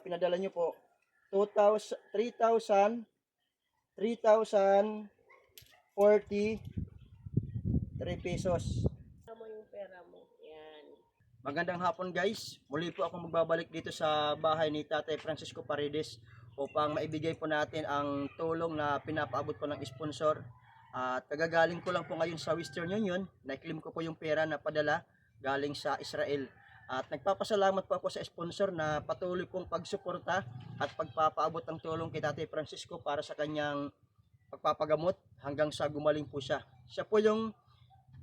pinadala nyo po. 2,000, 3,000, 3,040, 3 pesos. Mo yung pera mo. Yan. Magandang hapon guys. Muli po ako magbabalik dito sa bahay ni Tatay Francisco Paredes upang maibigay po natin ang tulong na pinapaabot po ng sponsor. At kagagaling ko lang po ngayon sa Western Union. Na-claim ko po yung pera na padala galing sa Israel. At nagpapasalamat po ako sa sponsor na patuloy pong pagsuporta at pagpapaabot ng tulong kay Tatay Francisco para sa kanyang pagpapagamot hanggang sa gumaling po siya. Siya po yung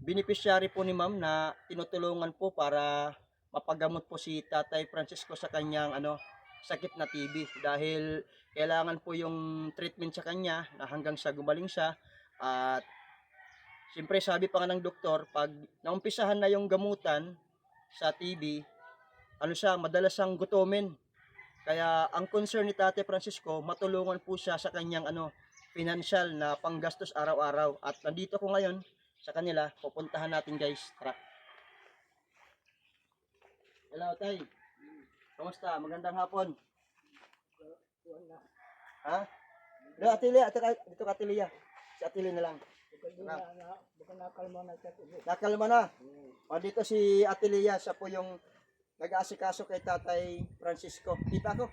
beneficiary po ni ma'am na tinutulungan po para mapagamot po si Tatay Francisco sa kanyang sakit na TB dahil kailangan po yung treatment sa kanya na hanggang sa gumaling siya. At siyempre sabi pa nga ng doktor, pag naumpisahan na yung gamutan sa TB, madalas siyang gutumin. Kaya ang concern ni Tatay Francisco, matulungan po siya sa kanyang financial na panggastos araw-araw. At nandito ko ngayon sa kanila, pupuntahan natin guys. Tara. Hello Tay. Kamusta? Magandang hapon. Ha? Dito Atilia, dito ka Atilia. Si Atilia na lang. Nakalma na. O dito si Atilia, siya po yung nag-aasikaso kay Tatay Francisco. Kita ko.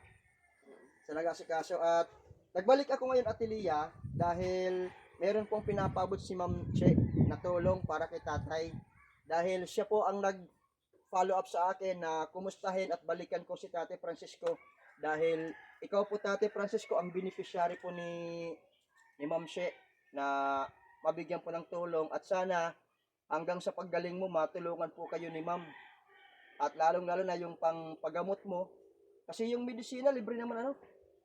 Sa nag-aasikaso at nagbalik ako ngayon Atilia dahil meron pong pinapabot si Ma'am Che na tulong para kay Tatay. Dahil siya po ang nag-follow up sa akin na kumustahin at balikan ko si Tatay Francisco. Dahil ikaw po Tatay Francisco ang beneficiary po ni Ma'am Che na mabigyan po ng tulong. At sana hanggang sa paggaling mo matulungan po kayo ni Ma'am. At lalong-lalo na yung pangpagamot mo. Kasi yung medisina libre naman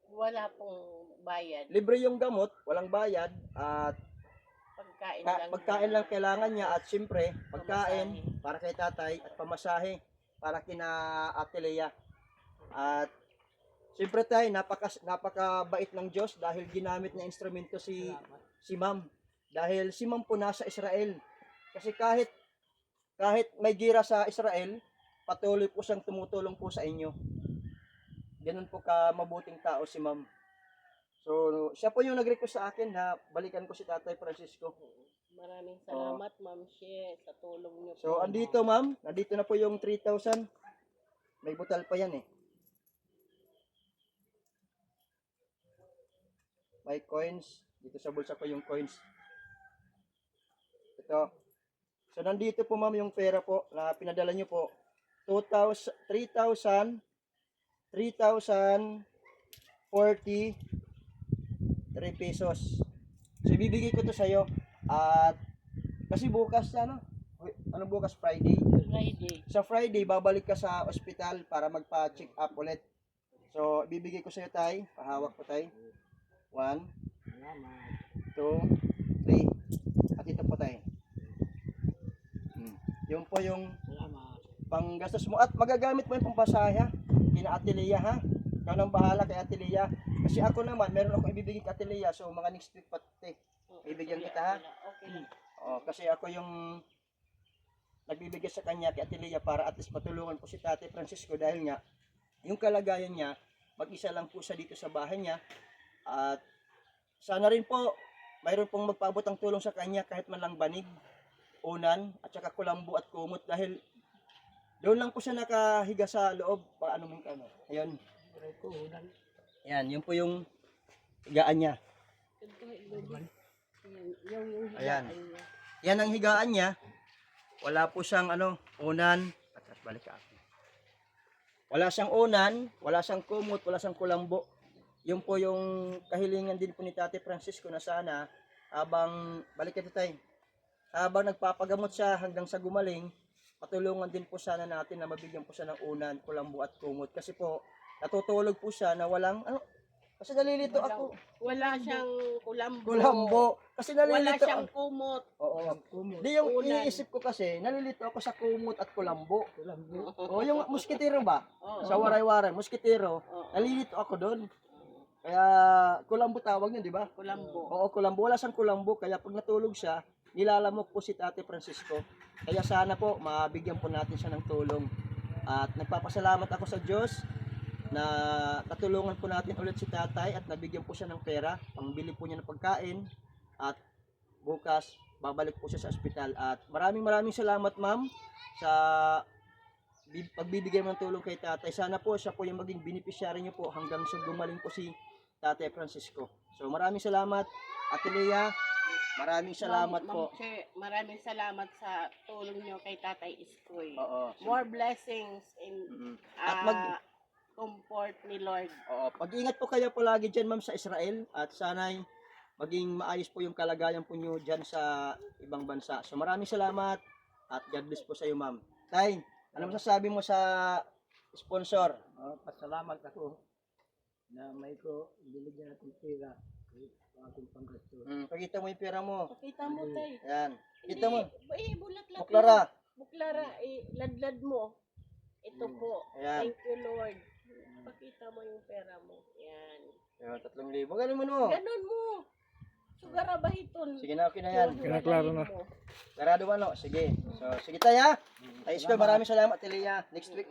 Wala pong bayad. Libre yung gamot, walang bayad. At Pagkain lang kailangan niya at siyempre pagkain Pamasahe. para kay Tatay at pamasahe para kina Ate Lea. At siyempre Tay, napakabait ng Diyos dahil ginamit na instrumento si Ma'am. Dahil si Ma'am po nasa Israel. Kasi kahit may gira sa Israel, patuloy po siyang tumutulong po sa inyo. Ganun po ka mabuting tao si Ma'am. So, siya po yung nag-request sa akin na balikan ko si Tatay Francisco. Maraming salamat, Ma'am She, sa tulong niyo po. So, andito Ma'am, nandito na po yung 3,000. May butal pa yan eh. May coins. Dito sa bulsa ko yung coins. Ito. So, nandito po Ma'am yung pera po na pinadala nyo po. 3,040, 3 pesos. So, ibibigay ko to sa'yo. At, kasi bukas, bukas? Friday. Sa Friday, babalik ka sa ospital para magpa-check up ulit. So, ibibigay ko sa'yo, Tay. Pahawak ko, Tay. 1, 2, 3. At ito po, Tay. Yung po yung panggastos mo. At magagamit mo yung pampasahe, ha? Kina Ate Lea, ha? Ikaw nang bahala kay Ate Lea. Kasi ako naman, meron akong ibibigay kay Ate Lea. So, mga next week pati. Ibigyan kita, ha? Okay. Kasi ako yung nagbibigay sa kanya kay Ate Lea para at least matulungan po si Tatay Francisco dahil nga, yung kalagayan niya, mag-isa lang po siya dito sa bahay niya. At sana rin po, mayroon pong magpaabot ng tulong sa kanya kahit man lang banig, unan, at saka kulambo at kumot dahil doon lang po siya nakahiga sa loob. Ayun. Ayan, yun po yung higaan niya. Ayan. Yan ang higaan niya. Wala po siyang unan. Atras balik ka. Wala siyang unan, wala siyang kumot, wala siyang kulambo. Yun po yung kahilingan din po ni Tatay Francisco na sana habang balik ka Tay. Habang nagpapagamot siya hanggang sa gumaling, patulungan din po sana natin na mabigyan po siya ng unan, kulambo at kumot. Kasi po, natutulog po siya na walang, kasi nalilito ako. Wala siyang kulambo. Kulambo. Kasi nalilito Wala siyang kumot. Oo. Di yung iniisip ko kasi, nalilito ako sa kumot at kulambo. O yung musketero ba? Sa waray-waray, musketero. Nalilito ako doon. Kaya kulambo tawag niya, di ba? Kulambo. Oo, kulambo. Wala siyang kulambo. Kaya pag natulog siya, nilalamok po si Tatay Francisco. Kaya sana po, mabigyan po natin siya ng tulong. At nagpapasalamat ako sa Diyos na natulungan po natin ulit si tatay at nabigyan po siya ng pera, pangbili po niya ng pagkain at bukas babalik po siya sa ospital. At maraming salamat ma'am sa pagbibigay mo ng tulong kay tatay. Sana po siya po yung maging beneficiary niyo po hanggang sa gumaling po si Tatay Francisco. So maraming salamat Ate Lea, maraming salamat po. Ma'am Che, maraming salamat sa tulong niyo kay Tatay Iskoy. Oo. More blessings in At comfort ni Lord. Oo, pag-ingat po kayo palagi dyan ma'am sa Israel at sana'y maging maayos po yung kalagayan po nyo dyan sa ibang bansa. So maraming salamat at God bless po sa iyo ma'am. Tay, ano masasabi mo sa sponsor? Pasalamat ako na may ko binigyan natin pera sa ating panggastos. Pakita mo yung pera mo. Pakita mo, Tay. Ayan. Kita mo. Bulat-lat. Buklara. Buklara, ladlad mo. Ito po. Ayan. Thank you, Lord. Pakita mo yung pera mo. Yan. Ayan, 3,000. Ganun mo no. Ganun mo. Sugara ba iton? Sige na, okay na yan. Kinaklaro na. Sarado ba no? Sige. So, sige tayo ha. Tayo Iskoy, maraming salamat Ate Lea. Next week.